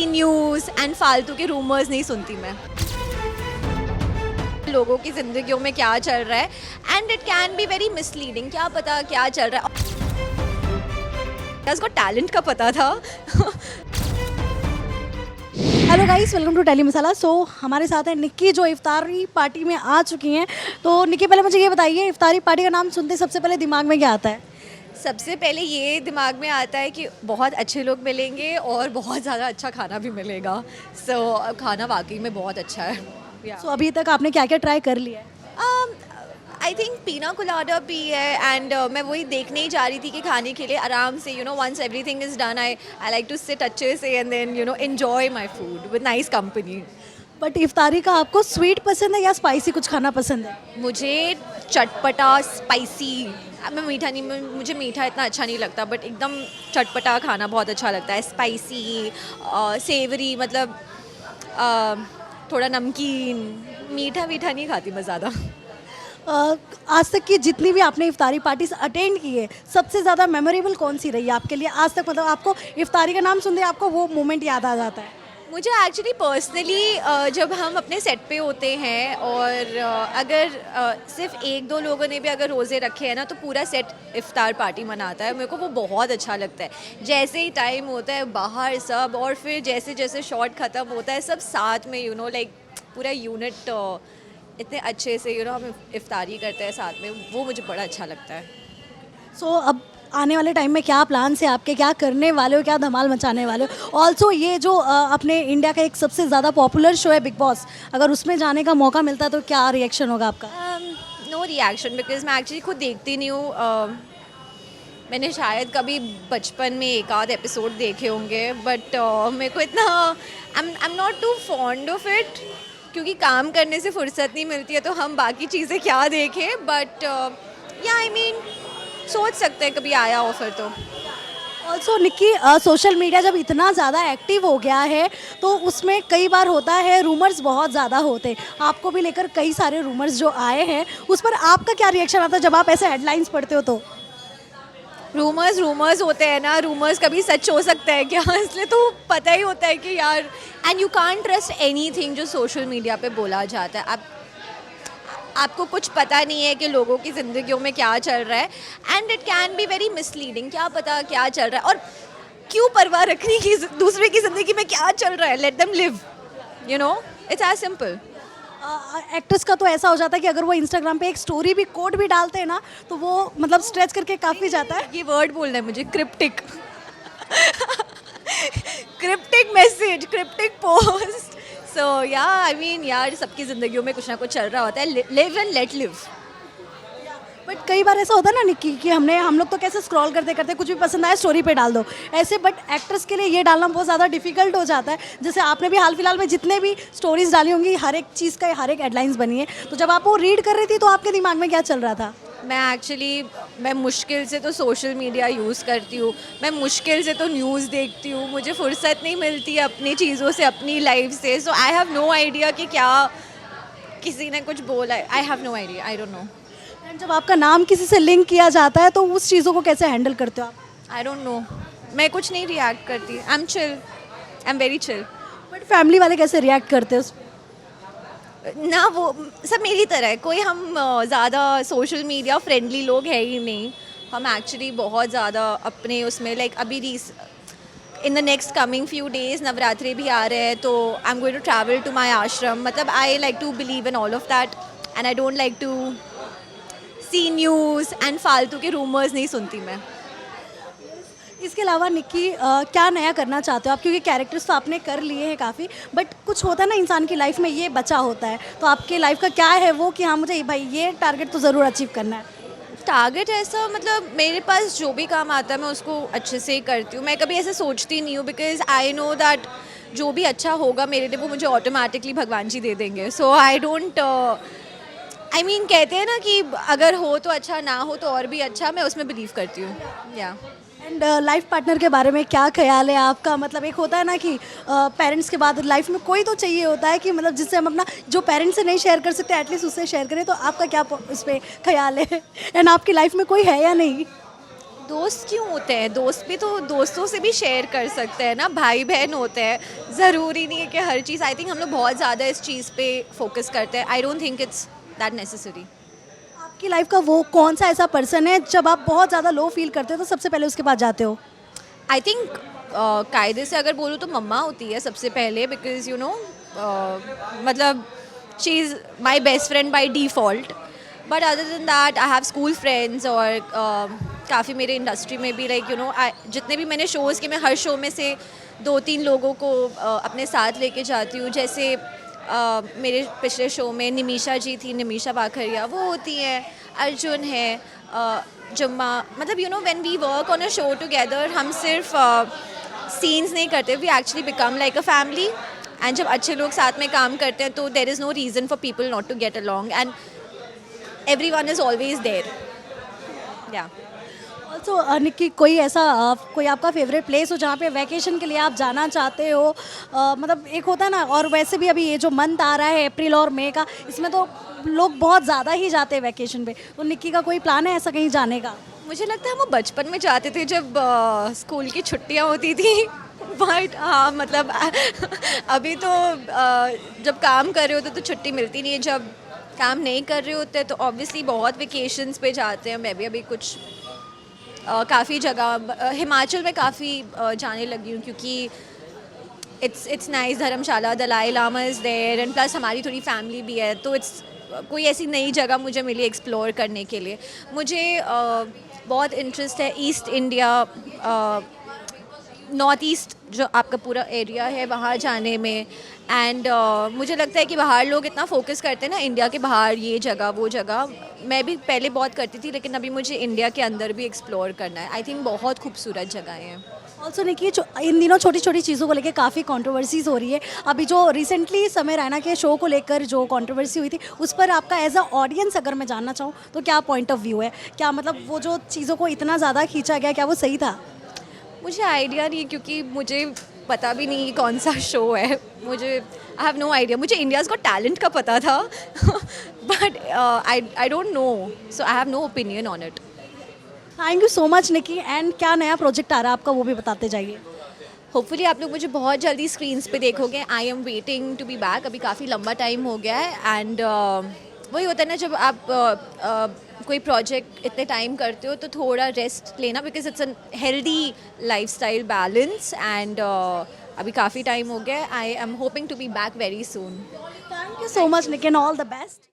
C news and फालतू के rumours नहीं सुनती मैं। लोगों की ज़िंदगियों में क्या चल रहा है and it can be very misleading, क्या पता क्या चल रहा है। उसको टैलेंट का पता था। Hello guys, welcome to tele masala. So हमारे साथ है निक्की, जो इफ्तारी पार्टी में आ चुकी हैं। तो निक्की, पहले मुझे ये बताइए, इफ्तारी पार्टी का नाम सुनते सबसे पहले दिमाग में क्या आता है? सबसे पहले ये दिमाग में आता है कि बहुत अच्छे लोग मिलेंगे और बहुत ज़्यादा अच्छा खाना भी मिलेगा। खाना वाकई में बहुत अच्छा है। सो अभी तक आपने क्या क्या ट्राई कर लिया है? आई थिंक पीना कोलाडा भी है एंड मैं वही देखने ही जा रही थी कि खाने के लिए आराम से once everything is done I like to sit अच्छे से and then enjoy my food with nice company. But इफ्तारी का आपको स्वीट पसंद है या स्पाइसी कुछ खाना पसंद है? मुझे चटपटा स्पाइसी, मैं मीठा नहीं, मुझे मीठा इतना अच्छा नहीं लगता, बट एकदम चटपटा खाना बहुत अच्छा लगता है। स्पाइसी, सेवरी, मतलब थोड़ा नमकीन, मीठा मीठा नहीं खाती मैं ज़्यादा। आज तक की जितनी भी आपने इफ्तारी पार्टीज अटेंड की है, सबसे ज़्यादा मेमोरेबल कौन सी रही है आपके लिए आज तक? मतलब आपको इफ्तारी का नाम सुनते आपको वो मोमेंट याद आ जाता है? मुझे एक्चुअली पर्सनली जब हम अपने सेट पे होते हैं और अगर सिर्फ एक दो लोगों ने भी अगर रोज़े रखे हैं ना, तो पूरा सेट इफ्तार पार्टी मनाता है। मेरे को वो बहुत अच्छा लगता है। जैसे ही टाइम होता है बाहर सब, और फिर जैसे जैसे शॉट ख़त्म होता है सब साथ में लाइक पूरा यूनिट इतने अच्छे से हम इफ्तारी करते हैं साथ में, वो मुझे बड़ा अच्छा लगता है। सो अब आने वाले टाइम में क्या प्लान है आपके, क्या करने वाले हो, क्या धमाल मचाने वाले हो? ऑल्सो ये जो अपने इंडिया का एक सबसे ज़्यादा पॉपुलर शो है बिग बॉस, अगर उसमें जाने का मौका मिलता है तो क्या रिएक्शन होगा आपका? नो रिएक्शन, बिकॉज मैं एक्चुअली खुद देखती नहीं हूँ। मैंने शायद कभी बचपन में एक आध एपिसोड देखे होंगे, बट मेरे को इतना I am not too fond of it, क्योंकि काम करने से फुर्सत नहीं मिलती है, तो हम बाकी चीज़ें क्या देखें। बट या आई मीन सोच सकते हैं कभी आया ऑफर तो। ऑल्सो निक्की, सोशल मीडिया जब इतना ज़्यादा एक्टिव हो गया है तो उसमें कई बार होता है रूमर्स बहुत ज़्यादा होते हैं। आपको भी लेकर कई सारे रूमर्स जो आए हैं, उस पर आपका क्या रिएक्शन आता है जब आप ऐसे हेडलाइंस पढ़ते हो? तो रूमर्स होते हैं ना, रूमर्स कभी सच हो सकता है क्या? इसलिए तो पता ही होता है कि यार, and you can't trust anything जो सोशल मीडिया पे बोला जाता है। आपको कुछ पता नहीं है कि लोगों की ज़िंदगियों में क्या चल रहा है and it can be very misleading, क्या पता क्या चल रहा है, और क्यों परवाह रखने की दूसरे की ज़िंदगी में क्या चल रहा है। Let them live, it's as simple. Actress का तो ऐसा हो जाता है कि अगर वो इंस्टाग्राम पे एक स्टोरी भी कोड भी डालते हैं ना, तो वो मतलब स्ट्रेच करके काफ़ी जाता है। ये वर्ड बोलना है मुझे, cryptic. Cryptic message, cryptic post. So yeah I mean यार, सबकी ज़िंदगियों में कुछ ना कुछ चल रहा होता है। Live and let live. But कई बार ऐसा होता है ना निक्की, कि हम लोग तो कैसे स्क्रॉल करते करते कुछ भी पसंद आए स्टोरी पे डाल दो ऐसे, बट एक्ट्रेस के लिए ये डालना बहुत ज़्यादा डिफिकल्ट हो जाता है। जैसे आपने भी हाल फिलहाल में जितने भी स्टोरीज डाली होंगी, हर एक चीज़ का हर एक हेडलाइंस बनी है, तो जब आप वो रीड कर रही थी तो आपके दिमाग में क्या चल रहा था? मैं मुश्किल से तो सोशल मीडिया यूज़ करती हूँ, मैं मुश्किल से तो न्यूज़ देखती हूँ, मुझे फुर्सत नहीं मिलती अपनी चीज़ों से, अपनी लाइफ से। So I have no idea कि क्या किसी ने कुछ बोला है। I have no idea, I don't know. And जब आपका नाम किसी से लिंक किया जाता है तो उस चीज़ों को कैसे हैंडल करते हो आप? आई डोंट नो, मैं कुछ नहीं रिएक्ट करती। I am chill, I am very chill. But family वाले कैसे रिएक्ट करते हैं उस? ना, वो सब मेरी तरह है। कोई हम ज़्यादा सोशल मीडिया फ्रेंडली लोग हैं ही नहीं। हम एक्चुअली बहुत ज़्यादा अपने उसमें लाइक अभी in the next coming few days Navratri भी आ रहे हैं, तो I am going to travel to my ashram. मतलब I like to believe in all of that and I don't like to see news and फालतू के रूमर्स नहीं सुनती मैं। इसके अलावा निक्की, क्या नया करना चाहते हो आप? क्योंकि कैरेक्टर्स तो आपने कर लिए हैं काफ़ी, बट कुछ होता है ना इंसान की लाइफ में, ये बचा होता है, तो आपके लाइफ का क्या है वो, कि हाँ मुझे भाई ये टारगेट तो ज़रूर अचीव करना है? टारगेट ऐसा, मतलब मेरे पास जो भी काम आता है मैं उसको अच्छे से ही करती हूँ। मैं कभी ऐसे सोचती नहीं हूँ, बिकॉज आई नो दैट जो भी अच्छा होगा मेरे लिए वो मुझे ऑटोमेटिकली भगवान जी दे देंगे। सो आई डोंट आई मीन, कहते हैं ना कि अगर हो तो अच्छा, ना हो तो और भी अच्छा, मैं उसमें बिलीव करती हूँ। या एंड लाइफ पार्टनर के बारे में क्या ख्याल है आपका? मतलब एक होता है ना कि पेरेंट्स के बाद लाइफ में कोई तो चाहिए होता है कि मतलब जिससे हम अपना जो पेरेंट्स से नहीं शेयर कर सकते एटलीस्ट उससे शेयर करें, तो आपका क्या इस पर ख्याल है? एंड आपकी लाइफ में कोई है या नहीं? दोस्त क्यों होते हैं? दोस्त भी तो दोस्तों से भी शेयर कर सकते हैं ना, भाई बहन होते हैं, ज़रूरी नहीं है कि हर चीज़। आई थिंक हम लोग बहुत ज़्यादा इस चीज़ पे फोकस करते हैं। I don't think it's that necessary. आपकी लाइफ का वो कौन सा ऐसा पर्सन है जब आप बहुत ज़्यादा लो फील करते हो तो सबसे पहले उसके पास जाते हो? आई थिंक कायदे से अगर बोलूँ तो मम्मा होती है सबसे पहले, बिकॉज यू नो मतलब she is my best friend by default. But other than that I have school friends, और काफ़ी मेरे इंडस्ट्री में भी लाइक यू नो जितने भी मैंने शोज़ किए, मैं हर शो में से 2-3 लोगों को अपने साथ लेके जाती हूँ। जैसे मेरे पिछले शो में निमिषा जी थी, निमिषा बाखरिया, वो होती हैं, अर्जुन है, जुम्मा। मतलब you know when we work on a show together, हम सिर्फ सीन्स नहीं करते, we actually become like a family. And जब अच्छे लोग साथ में काम करते हैं तो there is no reason for people not to get along, and everyone is always there. Yeah. Also Nikki, कोई ऐसा कोई आपका फेवरेट प्लेस हो जहाँ पे वैकेशन के लिए आप जाना चाहते हो? मतलब एक होता है ना, और वैसे भी अभी ये जो मंथ आ रहा है अप्रैल और मई का, इसमें तो लोग बहुत ज़्यादा ही जाते हैं वैकेशन पे, तो निक्की का कोई प्लान है ऐसा कहीं जाने का? मुझे लगता है हम बचपन में जाते थे जब स्कूल की छुट्टियां होती थी। बट हाँ मतलब अभी तो जब काम कर रहे होते तो छुट्टी मिलती नहीं है। जब काम नहीं कर रहे होते तो ऑब्वियसली बहुत वेकेशंस पे जाते हैं। मैं भी अभी कुछ काफ़ी जगह हिमाचल में काफ़ी जाने लगी हूँ, क्योंकि it's nice. Dharamshala, Dalai Lama is there, and plus हमारी थोड़ी फैमिली भी है, तो इट्स कोई ऐसी नई जगह मुझे मिली एक्सप्लोर करने के लिए। मुझे बहुत इंटरेस्ट है ईस्ट इंडिया, नॉर्थ ईस्ट जो आपका पूरा एरिया है वहाँ जाने में। एंड मुझे लगता है कि बाहर लोग इतना फोकस करते हैं ना, इंडिया के बाहर ये जगह वो जगह। मैं भी पहले बहुत करती थी, लेकिन अभी मुझे इंडिया के अंदर भी एक्सप्लोर करना है। आई थिंक बहुत खूबसूरत जगहें हैं। ऑल्सो निकी, इन दिनों छोटी छोटी चीज़ों को लेकर काफ़ी कंट्रोवर्सीज हो रही है। अभी जो रिसेंटली समय रैना के शो को लेकर जो कंट्रोवर्सी हुई थी, उस पर आपका एज अ ऑडियंस अगर मैं जानना चाहूँ तो क्या पॉइंट ऑफ व्यू है? क्या मतलब वो जो चीज़ों को इतना ज़्यादा खींचा गया, क्या वो सही था? मुझे आइडिया नहीं, क्योंकि मुझे पता भी नहीं कौन सा शो है। मुझे आई हैव नो आइडिया। मुझे इंडियाज़ गॉट टैलेंट का पता था but I don't know, so I have no opinion on it. Thank you so much Nikki. And क्या नया प्रोजेक्ट आ रहा है आपका, वो भी बताते जाइए। होपफुली आप लोग मुझे बहुत जल्दी स्क्रीन्स पे देखोगे। I am waiting to be back. अभी काफ़ी लंबा टाइम हो गया है, एंड वही होता है ना, जब आप कोई प्रोजेक्ट इतने टाइम करते हो तो थोड़ा रेस्ट लेना, because it's a healthy lifestyle balance. And अभी काफ़ी टाइम हो गया है। I am hoping to be back very soon. Thank you so much Nikki, and all the best.